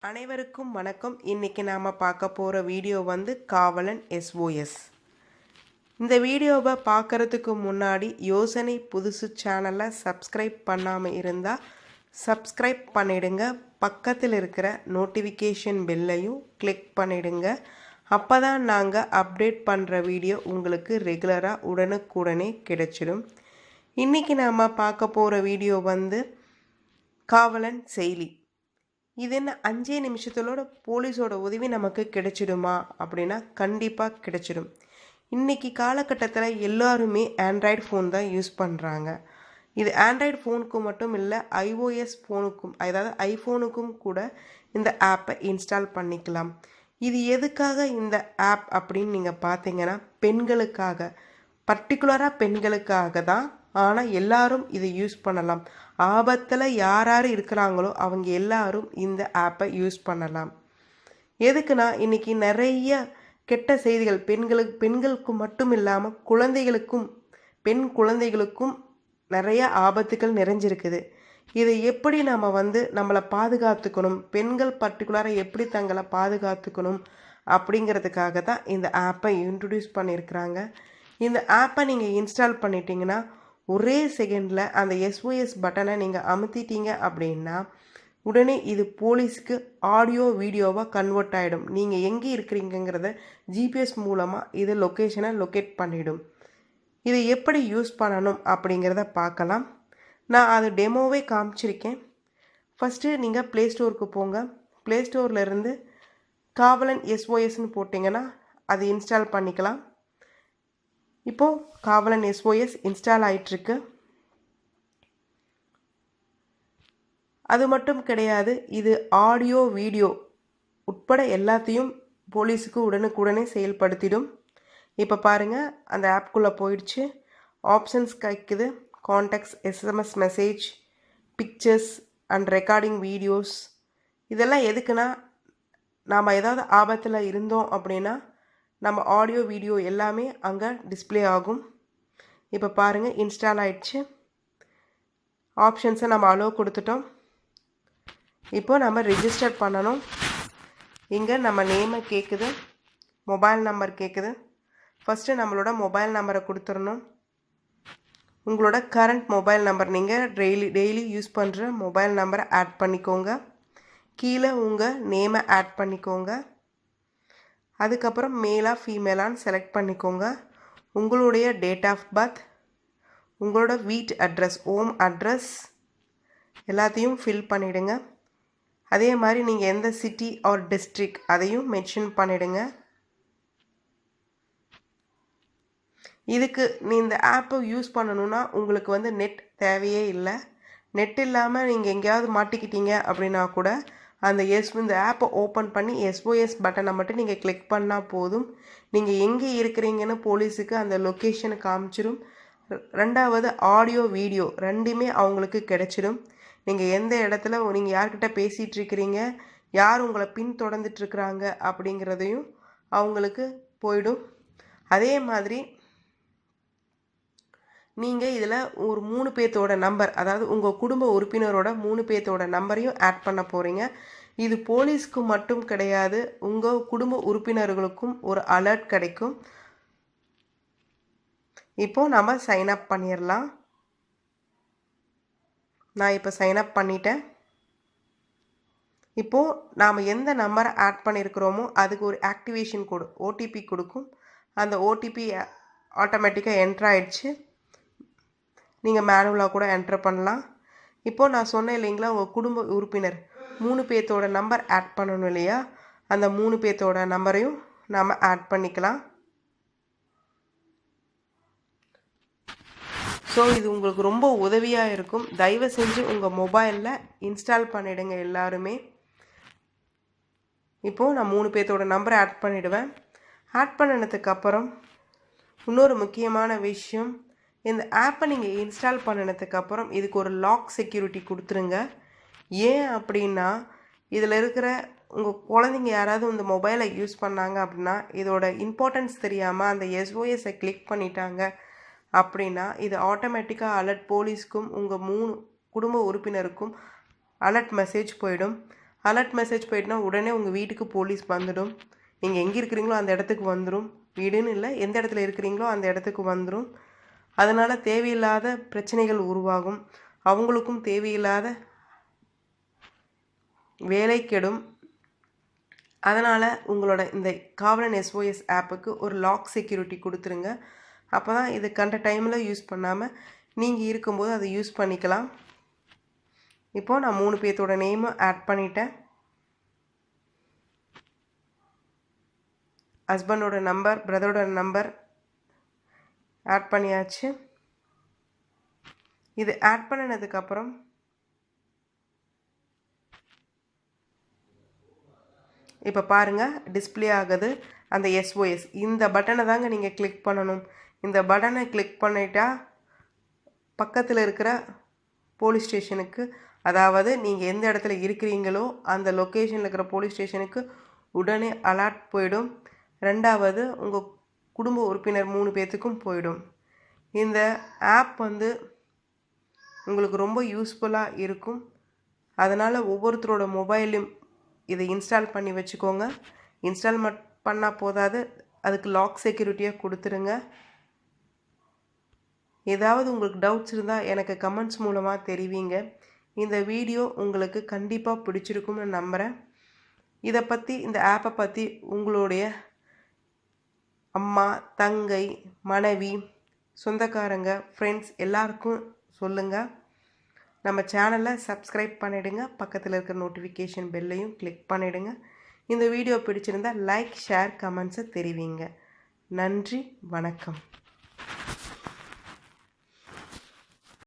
அனைவருக்கும் வணக்கம். இன்னைக்கு நாம பார்க்க போற வீடியோ காவலன் SOS. இந்த வீடியோவை பார்க்கறதுக்கு முன்னாடி யோசனை புதுசு சேனலை சப்ஸ்கிரைப் பண்ணாம இருந்தா சப்ஸ்கிரைப் பண்ணிடுங்க. பக்கத்தில் இருக்கிற நோட்டிஃபிகேஷன் பெல்லையும் கிளிக் பண்ணிடுங்க. அப்பதான் நாங்க அப்டேட் பண்ற வீடியோ உங்களுக்கு ரெகுலரா உடனுக்குடனே கிடைச்சிடும். இன்னைக்கு நாம பார்க்க போற வீடியோ காவலன் செயலி. இது என்ன 5 நிமிஷத்தோட போலீஸோட உதவி நமக்கு கிடைச்சிடுமா அப்படின்னா கண்டிப்பாக கிடைச்சிடும். இன்றைக்கி காலகட்டத்தில் எல்லாருமே ஆண்ட்ராய்டு ஃபோன் தான் யூஸ் பண்ணுறாங்க. இது ஆண்ட்ராய்டு ஃபோனுக்கு மட்டும் இல்லை, iOS ஃபோனுக்கும், அதாவது ஐஃபோனுக்கும் கூட இந்த ஆப்பை இன்ஸ்டால் பண்ணிக்கலாம். இது எதுக்காக இந்த ஆப் அப்படின்னு நீங்கள் பார்த்தீங்கன்னா பெண்களுக்காக, பர்டிகுலராக பெண்களுக்காக தான். ஆனால் எல்லாரும் இதை யூஸ் பண்ணலாம். ஆபத்தில் யார் யார் இருக்கிறாங்களோ அவங்க எல்லாரும் இந்த ஆப்பை யூஸ் பண்ணலாம். எதுக்குன்னா இன்றைக்கி நிறைய கெட்ட செய்திகள் பெண்களுக்கு மட்டும் இல்லாமல் குழந்தைகளுக்கும், பெண் குழந்தைகளுக்கும் நிறைய ஆபத்துகள் நிறைஞ்சிருக்குது. இதை எப்படி நம்ம நம்மளை பாதுகாத்துக்கணும், பெண்கள் பர்டிகுலராக எப்படி தங்களை பாதுகாத்துக்கணும் அப்படிங்கிறதுக்காக தான் இந்த ஆப்பை இன்ட்ரடியூஸ் பண்ணியிருக்கிறாங்க. இந்த ஆப்பை நீங்கள் இன்ஸ்டால் பண்ணிட்டீங்கன்னா ஒரே செகண்டில் அந்த SOS பட்டனை நீங்கள் அமுத்திட்டீங்க அப்படின்னா உடனே இது போலீஸ்க்கு ஆடியோ வீடியோவாக கன்வெர்ட் ஆகிடும். நீங்கள் எங்கே இருக்கிறீங்கிறத GPS மூலமாக இது லொக்கேஷனை லொக்கேட் பண்ணிடும். இதை எப்படி யூஸ் பண்ணணும் அப்படிங்கிறத பார்க்கலாம். நான் அது டெமோவே காமிச்சிருக்கேன். ஃபஸ்ட்டு நீங்கள் ப்ளே ஸ்டோருக்கு போங்க. ப்ளே ஸ்டோர்லேருந்து காவலன் SOSன்னு போட்டிங்கன்னா அது இன்ஸ்டால் பண்ணிக்கலாம். இப்போது காவலன் SOS இன்ஸ்டால் ஆகிட்டுருக்கு. அது மட்டும் கிடையாது, இது ஆடியோ வீடியோ உட்பட எல்லாத்தையும் போலீஸுக்கு உடனுக்குடனே செயல்படுத்திடும். இப்போ பாருங்கள், அந்த ஆப்குள்ளே போயிடுச்சு. ஆப்ஷன்ஸ் கிடைக்குது. Contacts, SMS message, pictures and recording videos. இதெல்லாம் எதுக்குன்னா நாம் ஏதாவது ஆபத்தில் இருந்தோம் அப்படின்னா நம்ம ஆடியோ வீடியோ எல்லாமே அங்கே டிஸ்பிளே ஆகும். இப்போ பாருங்கள், இன்ஸ்டால் ஆயிடுச்சு. ஆப்ஷன்ஸை நம்ம அலோவ் கொடுத்துட்டோம். இப்போ நம்ம ரிஜிஸ்டர் பண்ணணும். இங்கே நம்ம நேமை கேட்குது, மொபைல் நம்பர் கேட்குது. ஃபஸ்ட்டு நம்மளோட மொபைல் நம்பரை கொடுத்துடணும். உங்களோட கரண்ட் மொபைல் நம்பர், நீங்கள் டெய்லி யூஸ் பண்ணுற மொபைல் நம்பரை ஆட் பண்ணிக்கோங்க. கீழே உங்கள் நேமை ஆட் பண்ணிக்கோங்க. அதுக்கப்புறம் மேலா ஃபீமேலான்னு செலக்ட் பண்ணிக்கோங்க. உங்களுடைய டேட் ஆஃப் பர்த், உங்களோட வீட்டு அட்ரஸ், ஹோம் அட்ரஸ் எல்லாத்தையும் ஃபில் பண்ணிவிடுங்க. அதே மாதிரி நீங்கள் எந்த சிட்டி ஆர் டிஸ்ட்ரிக்ட் அதையும் மென்ஷன் பண்ணிவிடுங்க. இதுக்கு இந்த ஆப்பை யூஸ் பண்ணணுன்னா உங்களுக்கு நெட் தேவையே இல்லை. நெட் இல்லாமல் நீங்கள் எங்கேயாவது மாட்டிக்கிட்டீங்க அப்படின்னா கூட இந்த ஆப்பை ஓப்பன் பண்ணி SOS பட்டனை மட்டும் நீங்கள் கிளிக் பண்ணால் போதும். நீங்கள் எங்கே இருக்கிறீங்கன்னு போலீஸுக்கு அந்த லொக்கேஷனை காமிச்சிடும். ரெண்டாவது ஆடியோ வீடியோ ரெண்டுமே அவங்களுக்கு கிடைச்சிடும். நீங்கள் எந்த இடத்துல நீங்கள் யார்கிட்ட பேசிகிட்டு இருக்கிறீங்க, யார் உங்களை பின்தொடர்ந்துட்டுருக்குறாங்க அப்படிங்கிறதையும் அவங்களுக்கு போயிடும். அதே மாதிரி நீங்கள் இதில் ஒரு 3 பேர்த்தோட நம்பர், அதாவது உங்கள் குடும்ப உறுப்பினரோட 3 பேர்த்தோட நம்பரையும் ஆட் பண்ண போகிறீங்க. இது போலீஸ்க்கு மட்டும் கிடையாது, உங்கள் குடும்ப உறுப்பினர்களுக்கும் ஒரு அலர்ட் கிடைக்கும். இப்போது நம்ம சைன்அப் பண்ணிடலாம். நான் இப்போ சைன்அப் பண்ணிட்டேன். இப்போது நாம் எந்த நம்பரை ஆட் பண்ணியிருக்கிறோமோ அதுக்கு ஒரு ஆக்டிவேஷன் கோடு, OTP கொடுக்கும். அந்த OTP ஆட்டோமேட்டிக்காக என்ட்ரு ஆகிடுச்சு. நீங்கள் மேனுவலாக கூட என்ட்ரு பண்ணலாம். இப்போது நான் சொன்னேன் இல்லைங்களா, உங்கள் குடும்ப உறுப்பினர் 3 பேர்த்தோட நம்பர் ஆட் பண்ணணும் இல்லையா, அந்த 3 பேர்த்தோட நம்பரையும் நாம் ஆட் பண்ணிக்கலாம். ஸோ இது உங்களுக்கு ரொம்ப உதவியாக இருக்கும். தயவு செஞ்சு உங்கள் மொபைலில் இன்ஸ்டால் பண்ணிவிடுங்க எல்லாருமே. இப்போது நான் 3 பேர்த்தோட நம்பரை ஆட் பண்ணிவிடுவேன். ஆட் பண்ணினதுக்கப்புறம் இன்னொரு முக்கியமான விஷயம், இந்த ஆப்பை நீங்கள் இன்ஸ்டால் பண்ணினதுக்கப்புறம் இதுக்கு ஒரு லாக் செக்யூரிட்டி கொடுத்துருங்க. ஏன் அப்படின்னா இதில் இருக்கிற உங்கள் குழந்தைங்க யாராவது இந்த மொபைலை யூஸ் பண்ணாங்க அப்படின்னா இதோட இம்பார்ட்டன்ஸ் தெரியாமல் அந்த SOSஐ கிளிக் பண்ணிட்டாங்க அப்படின்னா இது ஆட்டோமேட்டிக்காக அலர்ட் போலீஸ்க்கும் உங்கள் 3 குடும்ப உறுப்பினருக்கும் அலர்ட் மெசேஜ் போயிடும். அலர்ட் மெசேஜ் போயிட்டுனா உடனே உங்கள் வீட்டுக்கு போலீஸ் வந்துடும். நீங்கள் எங்கே இருக்கிறீங்களோ அந்த இடத்துக்கு வந்துடும். வீடுன்னு இல்லை, எந்த இடத்துல இருக்கிறீங்களோ அந்த இடத்துக்கு வந்துடும். அதனால் தேவையில்லாத பிரச்சனைகள் உருவாகும். அவங்களுக்கும் தேவையில்லாத வேலை கெடும். அதனால் உங்களோட இந்த காவலன் SOS ஆப்புக்கு ஒரு லாக் செக்யூரிட்டி கொடுத்துருங்க. அப்போ தான் இது கண்ட டைமில் யூஸ் பண்ணாமல் நீங்கள் இருக்கும்போது அதை யூஸ் பண்ணிக்கலாம். இப்போது நான் 3 பேர்த்தோட நேமும் ஆட் பண்ணிட்டேன். ஹஸ்பண்டோட நம்பர், பிரதரோட நம்பர் ஆட் பண்ணியாச்சு. இது ஆட் பண்ணினதுக்கப்புறம் இப்போ பாருங்கள் டிஸ்பிளே ஆகுது அந்த SOS. இந்த பட்டனை தாங்க நீங்கள் கிளிக் பண்ணணும். இந்த பட்டனை கிளிக் பண்ணிட்டா பக்கத்தில் இருக்கிற போலீஸ் ஸ்டேஷனுக்கு, அதாவது நீங்கள் எந்த இடத்துல இருக்கிறீங்களோ அந்த லொக்கேஷனில் இருக்கிற போலீஸ் ஸ்டேஷனுக்கு உடனே அலர்ட் போயிடும். ரெண்டாவது உங்கள் குடும்ப உறுப்பினர் 3 பேர்த்துக்கும் போயிடும். இந்த ஆப் உங்களுக்கு ரொம்ப யூஸ்ஃபுல்லாக இருக்கும். அதனால் ஒவ்வொருத்தரோட மொபைலையும் இதை இன்ஸ்டால் பண்ணி வச்சுக்கோங்க. இன்ஸ்டால் பண்ணால் போதாது, அதுக்கு லாக் செக்யூரிட்டியாக கொடுத்துருங்க. ஏதாவது உங்களுக்கு டவுட்ஸ் இருந்தால் எனக்கு கமெண்ட்ஸ் மூலமாக தெரிவிங்க. இந்த வீடியோ உங்களுக்கு கண்டிப்பாக பிடிச்சிருக்கும்னு நம்புகிறேன். இதை பற்றி, இந்த ஆப்பை பற்றி உங்களுடைய அம்மா, தங்கை, மனைவி, சொந்தக்காரங்க, ஃப்ரெண்ட்ஸ் எல்லாருக்கும் சொல்லுங்கள். நம்ம சேனலை சப்ஸ்கிரைப் பண்ணிவிடுங்க. பக்கத்தில் இருக்கிற நோட்டிஃபிகேஷன் பெல்லையும் கிளிக் பண்ணிவிடுங்க. இந்த வீடியோ பிடிச்சிருந்தால் லைக், ஷேர், கமெண்ட்ஸை தெரிவிங்க. நன்றி, வணக்கம்.